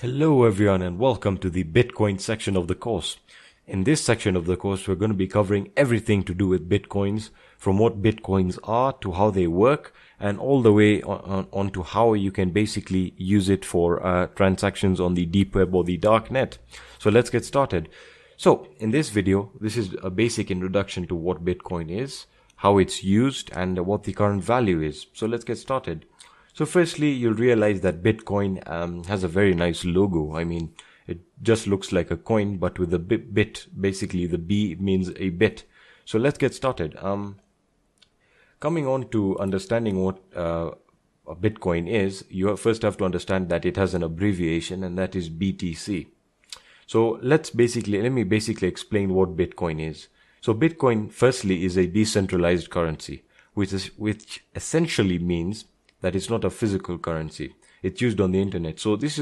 Hello everyone and welcome to the Bitcoin section of the course. In this section of the course, we're going to be covering everything to do with Bitcoins, from what Bitcoins are to how they work, and all the way on to how you can basically use it for transactions on the deep web or the dark net. So let's get started. So in this video, this is a basic introduction to what Bitcoin is, how it's used, and what the current value is. So let's get started. So firstly, you'll realize that Bitcoin has a very nice logo. I mean, it just looks like a coin, but with a bit. Basically, the B means a bit. So let's get started. Coming on to understanding what a Bitcoin is, you first have to understand that it has an abbreviation, and that is BTC. So let me basically explain what Bitcoin is. So Bitcoin, firstly, is a decentralized currency, which essentially means that it's not a physical currency. It's used on the internet. So it's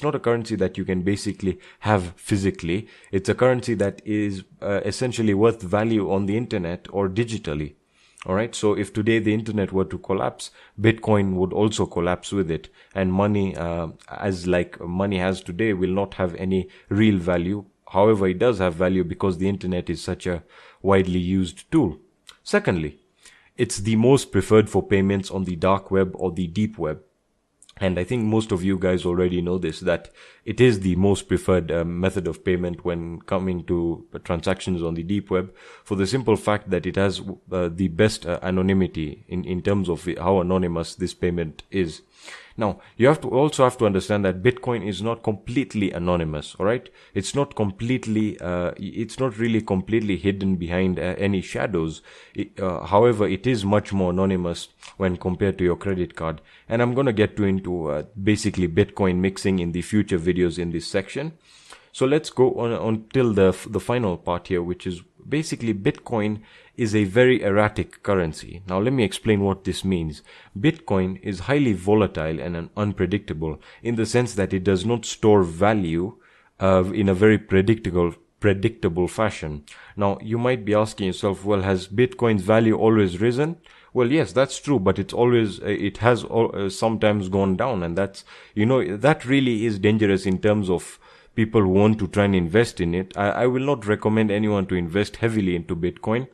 not a currency that you can basically have physically. It's a currency that is essentially worth value on the internet or digitally. Alright, so if today the internet were to collapse, Bitcoin would also collapse with it. And money, as like money has today, will not have any real value. However, it does have value because the internet is such a widely used tool. Secondly, it's the most preferred for payments on the dark web or the deep web. And I think most of you guys already know this, that it is the most preferred method of payment when coming to transactions on the deep web, for the simple fact that it has the best anonymity in terms of how anonymous this payment is. Now, you also have to understand that Bitcoin is not completely anonymous, alright? It's not really completely hidden behind any shadows. However, it is much more anonymous when compared to your credit card. And I'm gonna get into basically Bitcoin mixing in the future videos in this section. So let's go on till the final part here, which is basically Bitcoin is a very erratic currency. Now let me explain what this means. Bitcoin is highly volatile and unpredictable in the sense that it does not store value in a very predictable fashion. Now you might be asking yourself, well, has Bitcoin's value always risen? Well, yes, that's true, but it has sometimes gone down, and that really is dangerous in terms of people who want to try and invest in it. I will not recommend anyone to invest heavily into Bitcoin,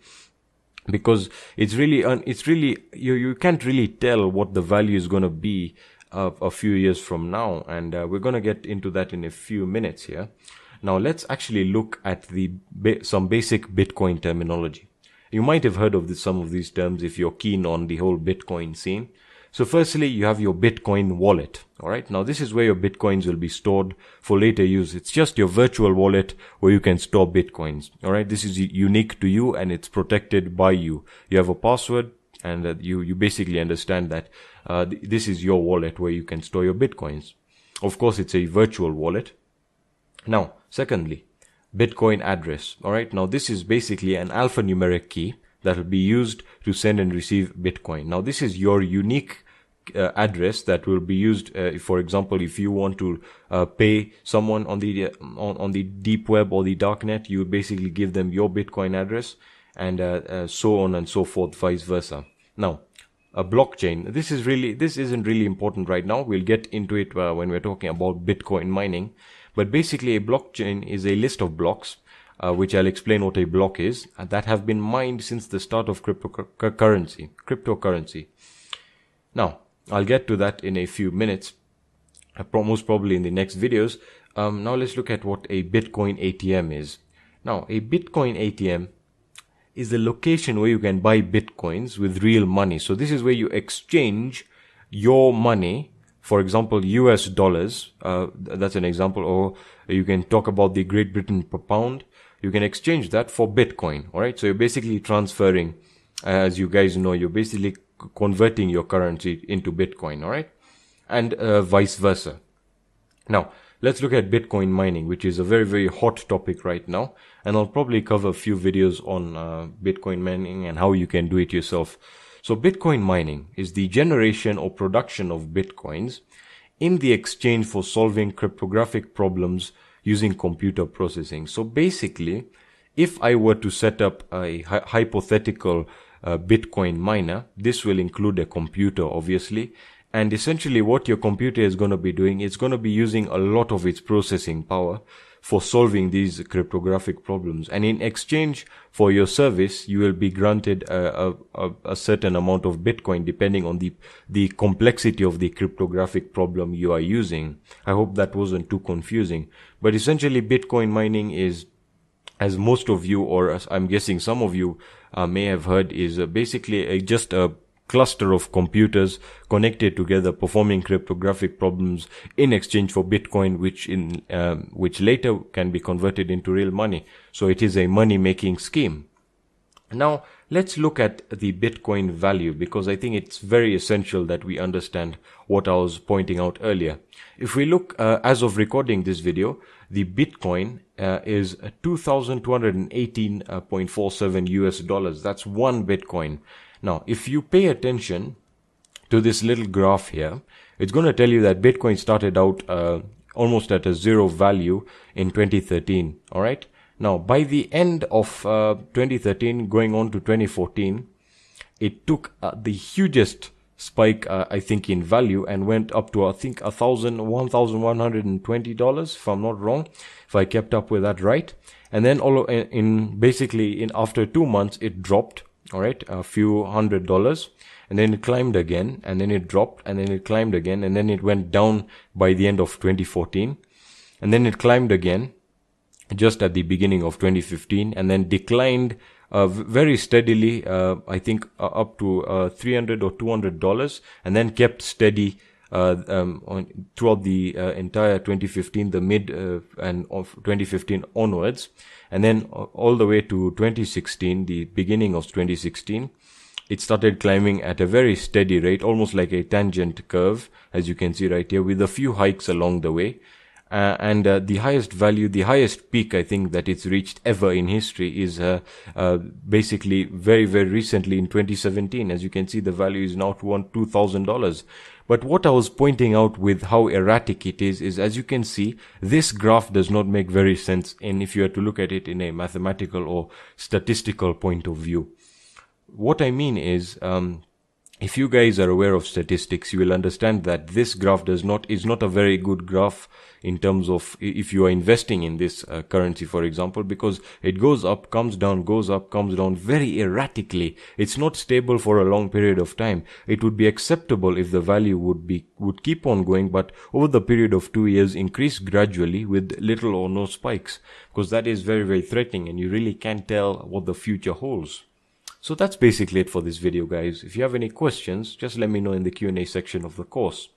because you can't really tell what the value is going to be a few years from now, and we're going to get into that in a few minutes here. Now let's actually look at some basic Bitcoin terminology. You might have heard of some of these terms if you're keen on the whole Bitcoin scene. So firstly, you have your Bitcoin wallet. Alright, now this is where your Bitcoins will be stored for later use. It's just your virtual wallet where you can store Bitcoins. Alright, this is unique to you and it's protected by you. You have a password, and you basically understand that this is your wallet where you can store your Bitcoins. Of course, it's a virtual wallet. Now, secondly, Bitcoin address. Alright, now this is basically an alphanumeric key that will be used to send and receive Bitcoin. Now this is your unique address that will be used, for example, if you want to pay someone on the deep web or the darknet, you basically give them your Bitcoin address, and so on and so forth, vice versa. Now, a blockchain. This isn't really important right now. We'll get into it when we're talking about Bitcoin mining. But basically, a blockchain is a list of blocks, which I'll explain what a block is, that have been mined since the start of cryptocurrency. Now, I'll get to that in a few minutes, most probably in the next videos. Now let's look at what a Bitcoin ATM is. Now, a Bitcoin ATM is a location where you can buy Bitcoins with real money. So this is where you exchange your money. For example, US dollars, that's an example, or you can talk about the Great Britain pound. You can exchange that for Bitcoin, alright? So you're basically transferring, as you guys know, you're basically converting your currency into Bitcoin, alright? And vice versa. Now, let's look at Bitcoin mining, which is a very, very hot topic right now. And I'll probably cover a few videos on Bitcoin mining and how you can do it yourself. So Bitcoin mining is the generation or production of Bitcoins in the exchange for solving cryptographic problems using computer processing. So basically, if I were to set up a hypothetical Bitcoin miner, this will include a computer, obviously, And essentially what your computer is going to be doing, it's going to be using a lot of its processing power for solving these cryptographic problems. And in exchange for your service, you will be granted a certain amount of Bitcoin depending on the complexity of the cryptographic problem you are using. I hope that wasn't too confusing. But essentially Bitcoin mining is, as most of you, or as I'm guessing some of you may have heard, is basically just a cluster of computers connected together performing cryptographic problems in exchange for Bitcoin, which later can be converted into real money. So it is a money making scheme. Now let's look at the Bitcoin value, because I think it's very essential that we understand what I was pointing out earlier. If we look as of recording this video, the Bitcoin is 2,218.47 US dollars. That's one Bitcoin. Now, if you pay attention to this little graph here, it's going to tell you that Bitcoin started out almost at a zero value in 2013. All right. Now, by the end of 2013, going on to 2014, it took the hugest spike, I think, in value, and went up to, I think, $1,120, if I'm not wrong, if I kept up with that right. And then after 2 months, it dropped. All right, a few $100s, and then it climbed again, and then it dropped, and then it climbed again, and then it went down by the end of 2014, and then it climbed again just at the beginning of 2015, and then declined very steadily, I think up to $300 or $200, and then kept steady throughout the entire 2015, the mid and of 2015 onwards, and then all the way to 2016, the beginning of 2016, it started climbing at a very steady rate, almost like a tangent curve, as you can see right here, with a few hikes along the way. And the highest value, the highest peak, I think, that it's reached ever in history is basically very, very recently in 2017. As you can see, the value is now $2,000. But what I was pointing out with how erratic it is as you can see, this graph does not make very sense if you are to look at it in a mathematical or statistical point of view. What I mean is, if you guys are aware of statistics, you will understand that this graph is not a very good graph in terms of if you are investing in this currency, for example, because it goes up, comes down, goes up, comes down very erratically. It's not stable for a long period of time. It would be acceptable if the value would keep on going, but over the period of 2 years, increase gradually with little or no spikes, because that is very, very threatening, and you really can't tell what the future holds. So that's basically it for this video, guys. If you have any questions, just let me know in the Q&A section of the course.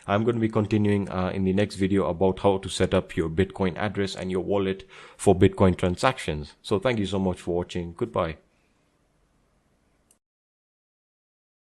I'm going to be continuing in the next video about how to set up your Bitcoin address and your wallet for Bitcoin transactions. So thank you so much for watching. Goodbye.